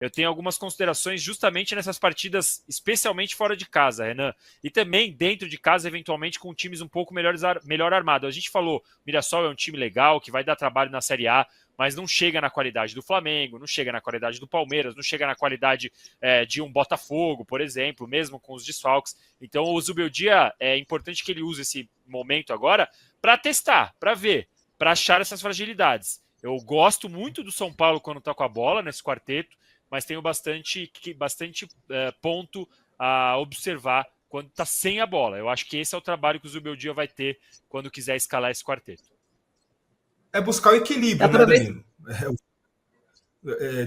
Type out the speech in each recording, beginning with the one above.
eu tenho algumas considerações justamente nessas partidas, especialmente fora de casa, Renan. E também dentro de casa, eventualmente, com times um pouco melhor armados. A gente falou, o Mirassol é um time legal, que vai dar trabalho na Série A, mas não chega na qualidade do Flamengo, não chega na qualidade do Palmeiras, não chega na qualidade de um Botafogo, por exemplo, mesmo com os desfalques. Então o Zubeldia, é importante que ele use esse momento agora para testar, para ver, para achar essas fragilidades. Eu gosto muito do São Paulo quando está com a bola nesse quarteto, mas tenho bastante ponto a observar quando está sem a bola. Eu acho que esse é o trabalho que o Zubeldia vai ter quando quiser escalar esse quarteto. É buscar o equilíbrio, né, Danilo?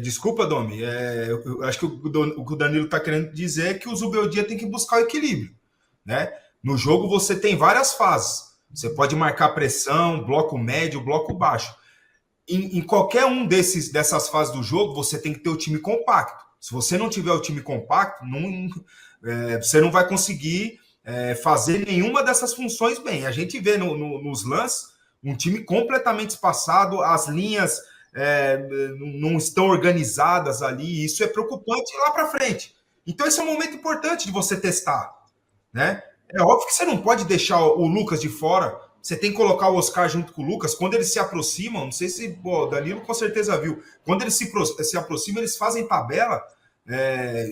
Desculpa, Domi. Eu acho que o que o Danilo está querendo dizer é que o Zubeldia tem que buscar o equilíbrio, né? No jogo você tem várias fases. Você pode marcar pressão, bloco médio, bloco baixo. Em qualquer um dessas fases do jogo, você tem que ter o time compacto. Se você não tiver o time compacto, você não vai conseguir fazer nenhuma dessas funções bem. A gente vê nos lances um time completamente espaçado, as linhas não estão organizadas ali, e isso é preocupante lá para frente. Então esse é um momento importante de você testar, né? É óbvio que você não pode deixar o Lucas de fora, você tem que colocar o Oscar junto com o Lucas. Quando eles se aproximam, não sei se o Danilo com certeza viu, quando eles se aproximam, eles fazem tabela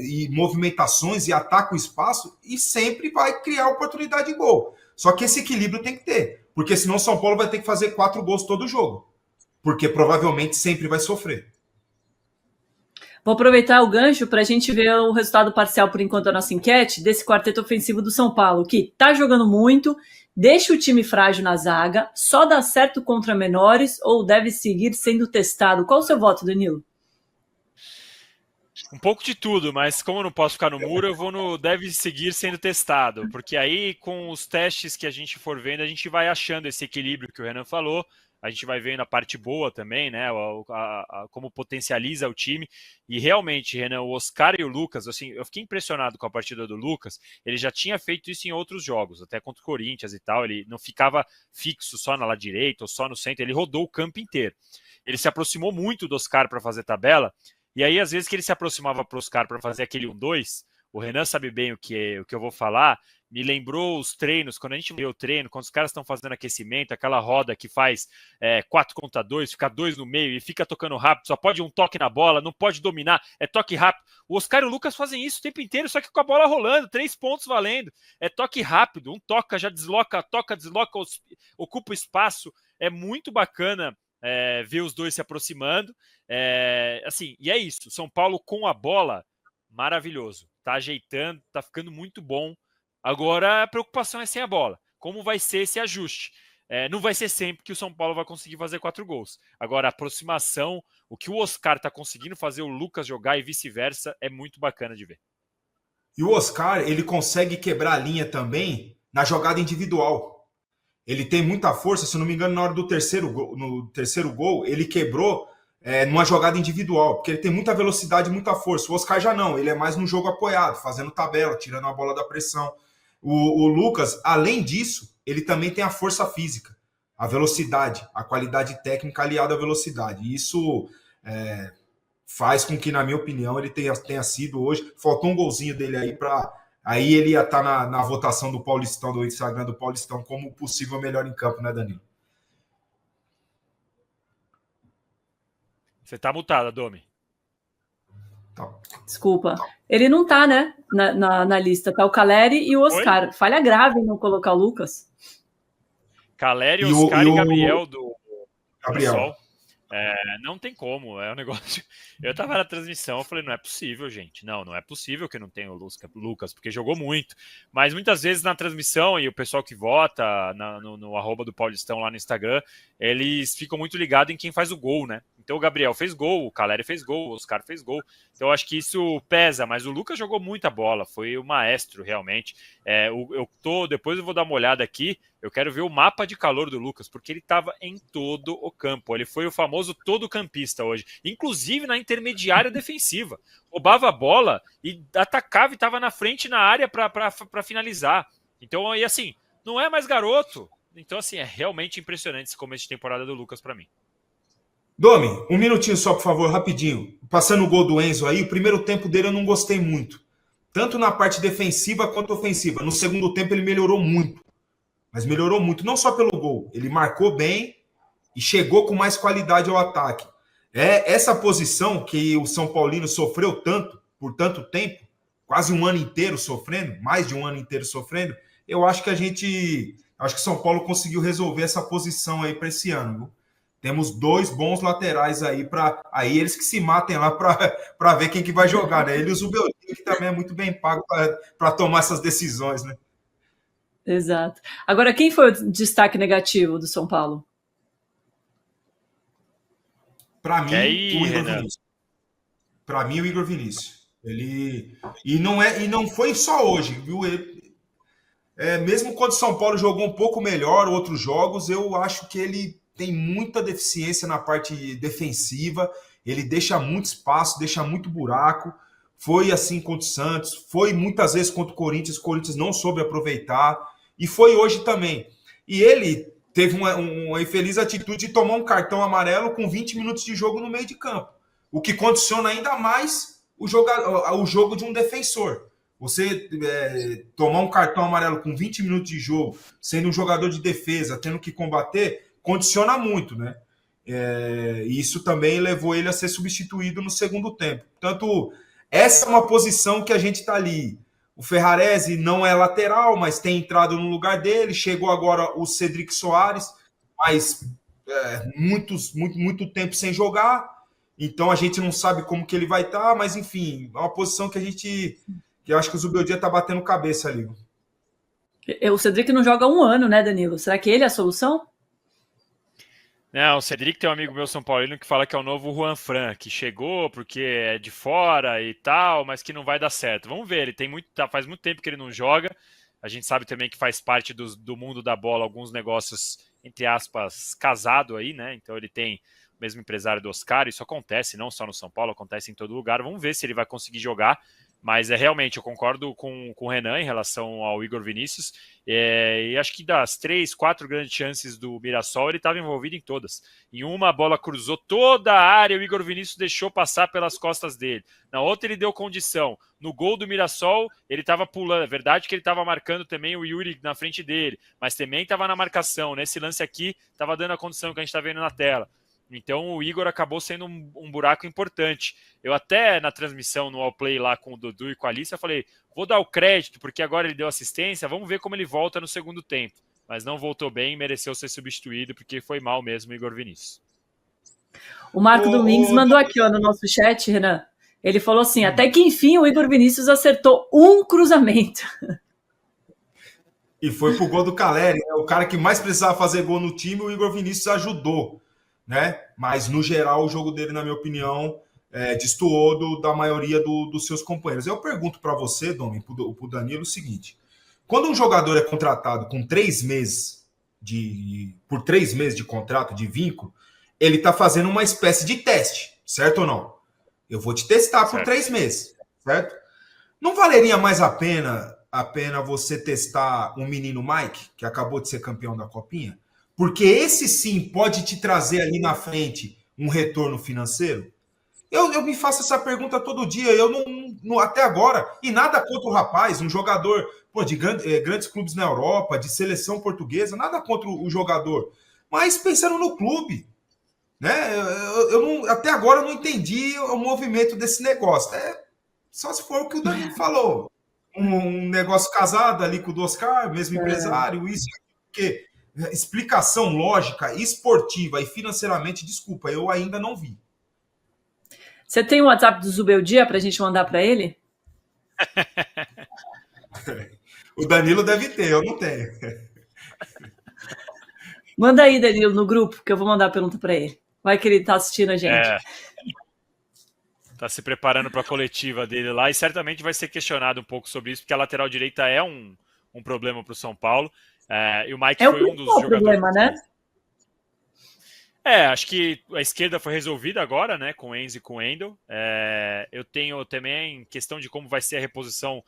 e movimentações e atacam o espaço e sempre vai criar oportunidade de gol. Só que esse equilíbrio tem que ter, porque senão o São Paulo vai ter que fazer 4 gols todo jogo, porque provavelmente sempre vai sofrer. Vou aproveitar o gancho para a gente ver o resultado parcial, por enquanto, da nossa enquete, desse quarteto ofensivo do São Paulo, que está jogando muito, deixa o time frágil na zaga, só dá certo contra menores ou deve seguir sendo testado? Qual o seu voto, Danilo? Um pouco de tudo, mas como eu não posso ficar no muro, eu vou no deve seguir sendo testado, porque aí com os testes que a gente for vendo, a gente vai achando esse equilíbrio que o Renan falou, a gente vai vendo a parte boa também, né, como potencializa o time, e realmente, Renan, o Oscar e o Lucas, assim, eu fiquei impressionado com a partida do Lucas, ele já tinha feito isso em outros jogos, até contra o Corinthians e tal, ele não ficava fixo só na lá direita ou só no centro, ele rodou o campo inteiro. Ele se aproximou muito do Oscar para fazer tabela, e aí, às vezes, que ele se aproximava para os caras para fazer aquele 1-2, o Renan sabe bem o que eu vou falar, me lembrou os treinos, quando a gente vê o treino, quando os caras estão fazendo aquecimento, aquela roda que faz 4 contra 2, fica 2 no meio e fica tocando rápido, só pode um toque na bola, não pode dominar, é toque rápido. O Oscar e o Lucas fazem isso o tempo inteiro, só que com a bola rolando, 3 pontos valendo. É toque rápido, um toca, já desloca, toca, desloca, ocupa o espaço. É muito bacana ver os dois se aproximando. Assim, e é isso. São Paulo com a bola, maravilhoso. Tá ajeitando, tá ficando muito bom. Agora a preocupação é sem a bola. Como vai ser esse ajuste? Não vai ser sempre que o São Paulo vai conseguir fazer 4 gols. Agora, a aproximação, o que o Oscar tá conseguindo fazer o Lucas jogar e vice-versa, é muito bacana de ver. E o Oscar, ele consegue quebrar a linha também na jogada individual. Ele tem muita força, se não me engano, na hora do no terceiro gol, ele quebrou numa jogada individual, porque ele tem muita velocidade e muita força. O Oscar já não, ele é mais no jogo apoiado, fazendo tabela, tirando a bola da pressão. O Lucas, além disso, ele também tem a força física, a velocidade, a qualidade técnica aliada à velocidade. E isso faz com que, na minha opinião, ele tenha sido hoje. Faltou um golzinho dele aí para. Aí ele ia estar na votação do Paulistão, do Instagram do Paulistão, como possível melhor em campo, né, Danilo? Você tá mutada, Domi. Tá. Desculpa. Ele não tá, né, na lista. Tá o Caleri e o Oscar. Oi? Falha grave em não colocar o Lucas. Caleri, Oscar e Gabriel do Sol. Não tem como, é um negócio. Eu tava na transmissão, eu falei, não é possível, gente. Não é possível que não tenha o Lucas, porque jogou muito. Mas muitas vezes na transmissão, e o pessoal que vota no arroba do Paulistão lá no Instagram, eles ficam muito ligados em quem faz o gol, né? Então o Gabriel fez gol, o Caleri fez gol, o Oscar fez gol. Então eu acho que isso pesa, mas o Lucas jogou muita bola, foi o maestro, realmente. Depois eu vou dar uma olhada aqui, eu quero ver o mapa de calor do Lucas, porque ele estava em todo o campo. Ele foi o famoso todo-campista hoje, inclusive na intermediária defensiva. Roubava a bola e atacava e estava na frente na área para finalizar. Então, e assim, não é mais garoto. Então, assim, é realmente impressionante esse começo de temporada do Lucas para mim. Domi, um minutinho só, por favor, rapidinho. Passando o gol do Enzo aí, o primeiro tempo dele eu não gostei muito. Tanto na parte defensiva quanto ofensiva. No segundo tempo ele melhorou muito. Mas melhorou muito, não só pelo gol. Ele marcou bem e chegou com mais qualidade ao ataque. É essa posição que o São Paulino sofreu tanto, por tanto tempo, quase um ano inteiro sofrendo, mais de um ano inteiro sofrendo, eu acho que acho que São Paulo conseguiu resolver essa posição aí para esse ano, viu? Temos 2 bons laterais aí para aí eles que se matem lá para ver quem que vai jogar, né? Ele e o Zubeldia, que também é muito bem pago para tomar essas decisões, né? Exato. Agora, quem foi o destaque negativo do São Paulo? Para mim, aí, o Igor Renan? Vinícius. Para mim, o Igor Vinícius. Ele e não foi só hoje, viu? Mesmo quando o São Paulo jogou um pouco melhor outros jogos, eu acho que ele tem muita deficiência na parte defensiva. Ele deixa muito espaço, deixa muito buraco. Foi assim contra o Santos, foi muitas vezes contra o Corinthians não soube aproveitar, e foi hoje também. E ele teve uma infeliz atitude de tomar um cartão amarelo com 20 minutos de jogo no meio de campo, o que condiciona ainda mais o jogo de um defensor. Você tomar um cartão amarelo com 20 minutos de jogo, sendo um jogador de defesa, tendo que combater, condiciona muito, né? E isso também levou ele a ser substituído no segundo tempo. Portanto, essa é uma posição que a gente está ali. O Ferrarese não é lateral, mas tem entrado no lugar dele. Chegou agora o Cedric Soares, mas muito tempo sem jogar. Então a gente não sabe como que ele vai estar, mas enfim, é uma posição que eu acho que o Zubeldia está batendo cabeça ali. O Cedric não joga há 1 ano, né, Danilo? Será que ele é a solução? Não, o Cedric tem um amigo meu São Paulino que fala que é o novo Juan Fran, que chegou porque é de fora e tal, mas que não vai dar certo. Vamos ver, ele faz muito tempo que ele não joga. A gente sabe também que faz parte do mundo da bola alguns negócios, entre aspas, casado aí, né? Então ele tem o mesmo empresário do Oscar, isso acontece não só no São Paulo, acontece em todo lugar. Vamos ver se ele vai conseguir jogar. Mas realmente, eu concordo com o Renan em relação ao Igor Vinícius. E acho que das 3, 4 grandes chances do Mirassol, ele estava envolvido em todas. Em uma, a bola cruzou toda a área, o Igor Vinícius deixou passar pelas costas dele. Na outra, ele deu condição. No gol do Mirassol, ele estava pulando. É verdade que ele estava marcando também o Yuri na frente dele, mas também estava na marcação. Nesse lance aqui, estava dando a condição que a gente está vendo na tela. Então o Igor acabou sendo um buraco importante. Eu até na transmissão no All Play lá com o Dudu e com a Alice, eu falei, vou dar o crédito, porque agora ele deu assistência, vamos ver como ele volta no segundo tempo. Mas não voltou bem, mereceu ser substituído, porque foi mal mesmo o Igor Vinícius. O Marco Domingues mandou aqui no nosso chat, Renan. Ele falou assim, até que enfim o Igor Vinícius acertou um cruzamento. E foi pro gol do Caleri, né? O cara que mais precisava fazer gol no time, o Igor Vinícius ajudou, né? Mas no geral o jogo dele, na minha opinião, destoou da maioria dos seus companheiros. Eu pergunto para você, Domi, pro Danilo, o seguinte: quando um jogador é contratado com 3 meses por 3 meses de contrato, de vínculo, ele está fazendo uma espécie de teste, certo ou não? Eu vou te testar por 3 meses, certo? Não valeria mais a pena você testar um menino Mike, que acabou de ser campeão da Copinha? Porque esse sim pode te trazer ali na frente um retorno financeiro? Eu me faço essa pergunta todo dia, eu não até agora, e nada contra o rapaz, um jogador de grandes clubes na Europa, de seleção portuguesa, nada contra o jogador, mas pensando no clube, né? Até agora eu não entendi o movimento desse negócio. Só se for o que o Danilo falou, um negócio casado ali com o do Oscar, mesmo empresário, isso, porque explicação lógica, esportiva e financeiramente, desculpa, eu ainda não vi. Você tem o WhatsApp do Zubeldia para a gente mandar para ele? O Danilo deve ter, eu não tenho. Manda aí, Danilo, no grupo, que eu vou mandar a pergunta para ele. Vai que ele está assistindo a gente. Está se preparando para a coletiva dele lá e certamente vai ser questionado um pouco sobre isso, porque a lateral direita é um problema para o São Paulo. E o Mike foi um dos jogadores. Problema, né? Acho que a esquerda foi resolvida agora, né, com o Enzo e com o Endel. Eu tenho também questão de como vai ser a reposição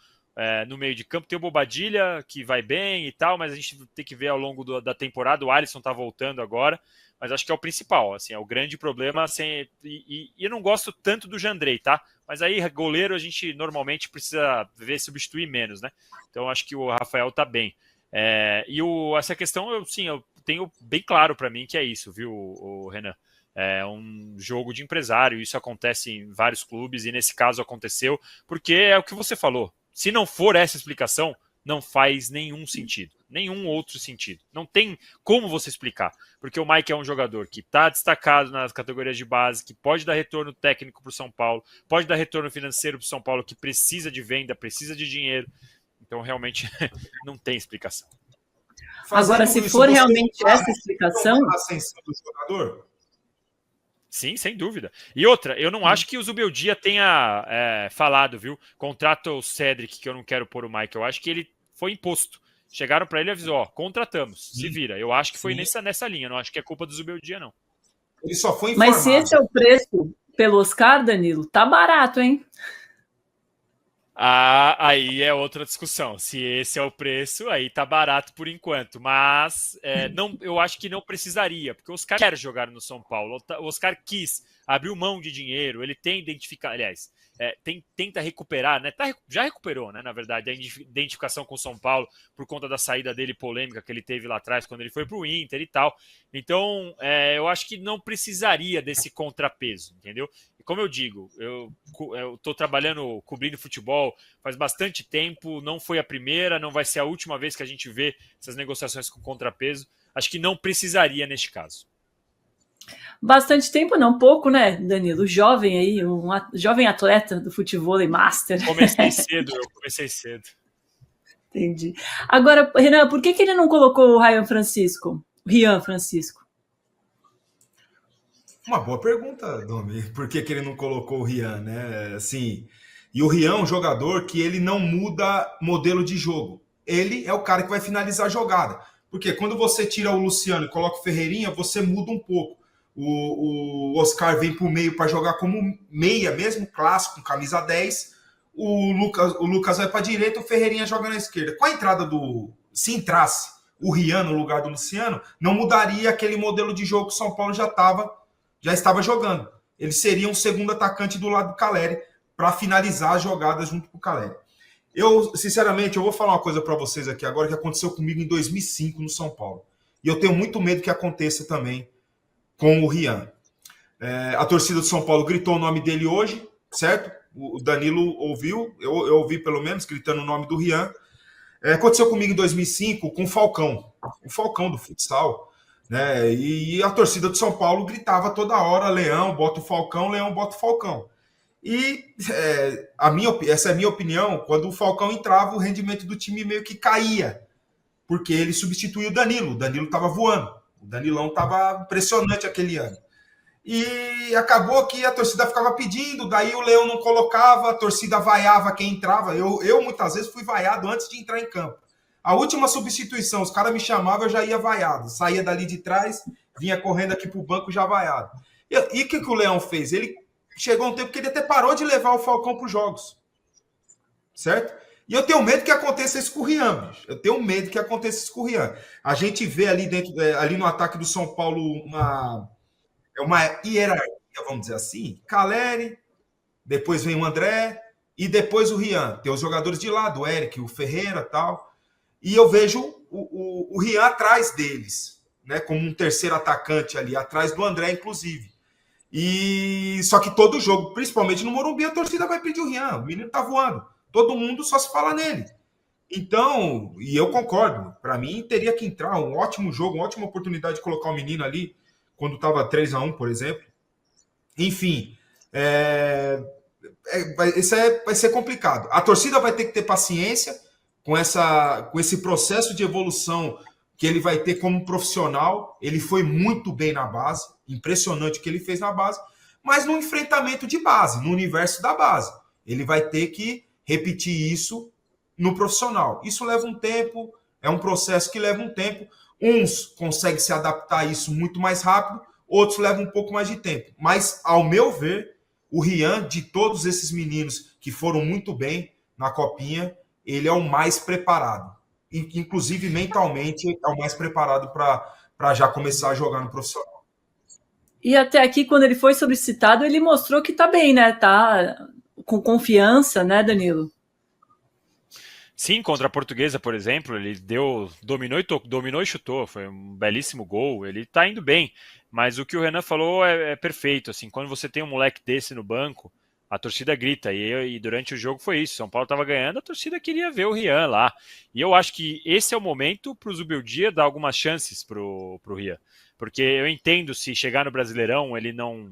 no meio de campo. Tem o Bobadilha, que vai bem e tal, mas a gente tem que ver ao longo da temporada. O Alisson tá voltando agora, mas acho que é o principal, assim, é o grande problema. Assim, e eu não gosto tanto do Jandrei, tá? Mas aí, goleiro, a gente normalmente precisa ver substituir menos, né? Então, acho que o Rafael tá bem. Essa questão, eu tenho bem claro para mim que é isso, viu, o Renan? É um jogo de empresário, isso acontece em vários clubes, e nesse caso aconteceu, porque é o que você falou. Se não for essa explicação, não faz nenhum sentido, nenhum outro sentido. Não tem como você explicar, porque o Mike é um jogador que está destacado nas categorias de base, que pode dar retorno técnico para o São Paulo, pode dar retorno financeiro para o São Paulo, que precisa de venda, precisa de dinheiro. Então, realmente, não tem explicação. Agora, se for realmente essa explicação... A ascensão do jogador? Sim, sem dúvida. E outra, eu não acho que o Zubeldia tenha falado, viu? Contrata o Cedric, que eu não quero pôr o Mike. Eu acho que ele foi imposto. Chegaram para ele e avisou, contratamos, se vira. Eu acho que foi nessa linha, não acho que é culpa do Zubeldia, não. Ele só foi informado. Mas se esse é o preço pelo Oscar, Danilo, tá barato, hein? Aí é outra discussão. Se esse é o preço, aí tá barato por enquanto. Mas eu acho que não precisaria, porque o Oscar quer jogar no São Paulo. O Oscar quis, abriu mão de dinheiro, ele tem identificado, aliás, tenta recuperar, né? Já recuperou, né? Na verdade, a identificação com o São Paulo por conta da saída dele polêmica que ele teve lá atrás quando ele foi pro Inter e tal. Então, eu acho que não precisaria desse contrapeso, entendeu? Como eu digo, eu estou trabalhando, cobrindo futebol faz bastante tempo, não foi a primeira, não vai ser a última vez que a gente vê essas negociações com contrapeso. Acho que não precisaria neste caso. Bastante tempo, não, pouco, né, Danilo? Jovem aí, um jovem atleta do futebol e master. Comecei cedo. Entendi. Agora, Renan, por que ele não colocou o Rian Francisco? Uma boa pergunta, Domi. Por que ele não colocou o Rian, né? Assim, e o Rian é um jogador que ele não muda modelo de jogo. Ele é o cara que vai finalizar a jogada. Porque quando você tira o Luciano e coloca o Ferreirinha, você muda um pouco. O Oscar vem para o meio para jogar como meia mesmo, clássico, com camisa 10. O Lucas vai para a direita, o Ferreirinha joga na esquerda. Com a entrada se entrasse o Rian no lugar do Luciano, não mudaria aquele modelo de jogo que o São Paulo já estava jogando. Ele seria um segundo atacante do lado do Caleri para finalizar as jogadas junto com o Caleri. Sinceramente, eu vou falar uma coisa para vocês aqui agora que aconteceu comigo em 2005 no São Paulo. E eu tenho muito medo que aconteça também com o Rian. A torcida do São Paulo gritou o nome dele hoje, certo? O Danilo ouviu, eu ouvi pelo menos, gritando o nome do Rian. Aconteceu comigo em 2005 com o Falcão do futsal. Né? E a torcida do São Paulo gritava toda hora: Leão, bota o Falcão, Leão, bota o Falcão. E essa é a minha opinião. Quando o Falcão entrava, o rendimento do time meio que caía, porque ele substituía o Danilo estava voando, o Danilão estava impressionante aquele ano. E acabou que a torcida ficava pedindo, daí o Leão não colocava, a torcida vaiava quem entrava. Eu muitas vezes fui vaiado antes de entrar em campo. A última substituição, os caras me chamavam, eu já ia vaiado. Saía dali de trás, vinha correndo aqui pro banco já vaiado. E o que o Leão fez? Ele chegou um tempo que ele até parou de levar o Falcão para os jogos. Certo? E eu tenho medo que aconteça isso com o Rian, bicho. Eu tenho medo que aconteça isso com o Rian. A gente vê ali dentro, ali no ataque do São Paulo uma hierarquia, vamos dizer assim. Caleri, depois vem o André e depois o Rian. Tem os jogadores de lado, o Eric, o Ferreira e tal. E eu vejo o Rian atrás deles, né, como um terceiro atacante ali, atrás do André, inclusive. E só que todo jogo, principalmente no Morumbi, a torcida vai pedir o Rian. O menino tá voando. Todo mundo só se fala nele. Então, e eu concordo, para mim teria que entrar um ótimo jogo, uma ótima oportunidade de colocar o menino ali, quando estava 3-1, por exemplo. Enfim, vai ser complicado. A torcida vai ter que ter paciência com esse processo de evolução que ele vai ter como profissional. Ele foi muito bem na base, impressionante o que ele fez na base, mas no enfrentamento de base, no universo da base. Ele vai ter que repetir isso no profissional. Isso leva um tempo, é um processo que leva um tempo. Uns conseguem se adaptar a isso muito mais rápido, outros levam um pouco mais de tempo. Mas, ao meu ver, o Rian, de todos esses meninos que foram muito bem na Copinha, ele é o mais preparado. E, inclusive, mentalmente, é o mais preparado para já começar a jogar no profissional. E até aqui, quando ele foi solicitado, ele mostrou que tá bem, né? Tá com confiança, né, Danilo? Sim, contra a Portuguesa, por exemplo, ele dominou e chutou, foi um belíssimo gol, ele tá indo bem, mas o que o Renan falou é perfeito, assim, quando você tem um moleque desse no banco, a torcida grita, e durante o jogo foi isso, São Paulo estava ganhando, a torcida queria ver o Rian lá, e eu acho que esse é o momento para o Zubeldia dar algumas chances pro Rian, porque eu entendo se chegar no Brasileirão ele não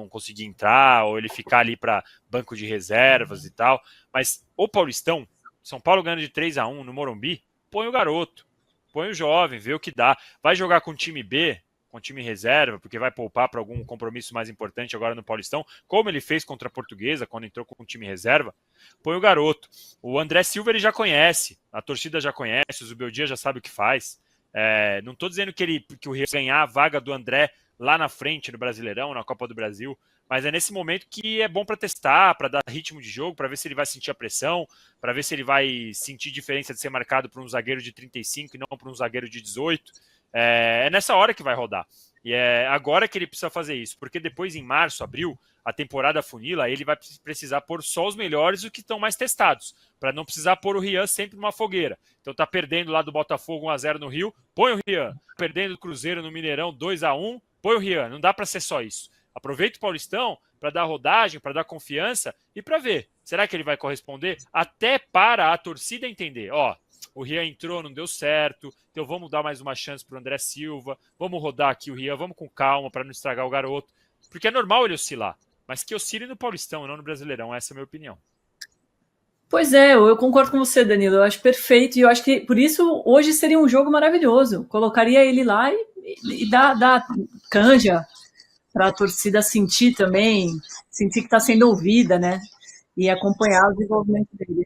conseguir entrar, ou ele ficar ali para banco de reservas e tal, mas o Paulistão, São Paulo ganhando de 3-1 no Morumbi, põe o garoto, põe o jovem, vê o que dá. Vai jogar com o time B, com o time reserva, porque vai poupar para algum compromisso mais importante agora no Paulistão, como ele fez contra a Portuguesa, quando entrou com o time reserva, põe o garoto. O André Silva ele já conhece, a torcida já conhece, o Zubeldia já sabe o que faz. Não estou dizendo que o Rio ganhar a vaga do André lá na frente no Brasileirão, na Copa do Brasil, mas é nesse momento que é bom para testar, para dar ritmo de jogo, para ver se ele vai sentir a pressão, para ver se ele vai sentir diferença de ser marcado por um zagueiro de 35 e não por um zagueiro de 18. É nessa hora que vai rodar. E é agora que ele precisa fazer isso, porque depois, em março, abril, a temporada funila, ele vai precisar pôr só os melhores e os que estão mais testados, para não precisar pôr o Rian sempre numa fogueira. Então tá perdendo lá do Botafogo 1-0 no Rio, põe o Rian. Perdendo do Cruzeiro no Mineirão 2-1, põe o Rian. Não dá para ser só isso. Aproveita o Paulistão para dar rodagem, para dar confiança e para ver. Será que ele vai corresponder? Até para a torcida entender. O Rian entrou, não deu certo, então vamos dar mais uma chance para o André Silva, vamos rodar aqui o Rian, vamos com calma para não estragar o garoto. Porque é normal ele oscilar, mas que oscile no Paulistão, não no Brasileirão, essa é a minha opinião. Pois é, eu concordo com você, Danilo. Eu acho perfeito e eu acho que por isso hoje seria um jogo maravilhoso. Colocaria ele lá e dar canja para a torcida sentir também, sentir que está sendo ouvida, né? E acompanhar o desenvolvimento dele.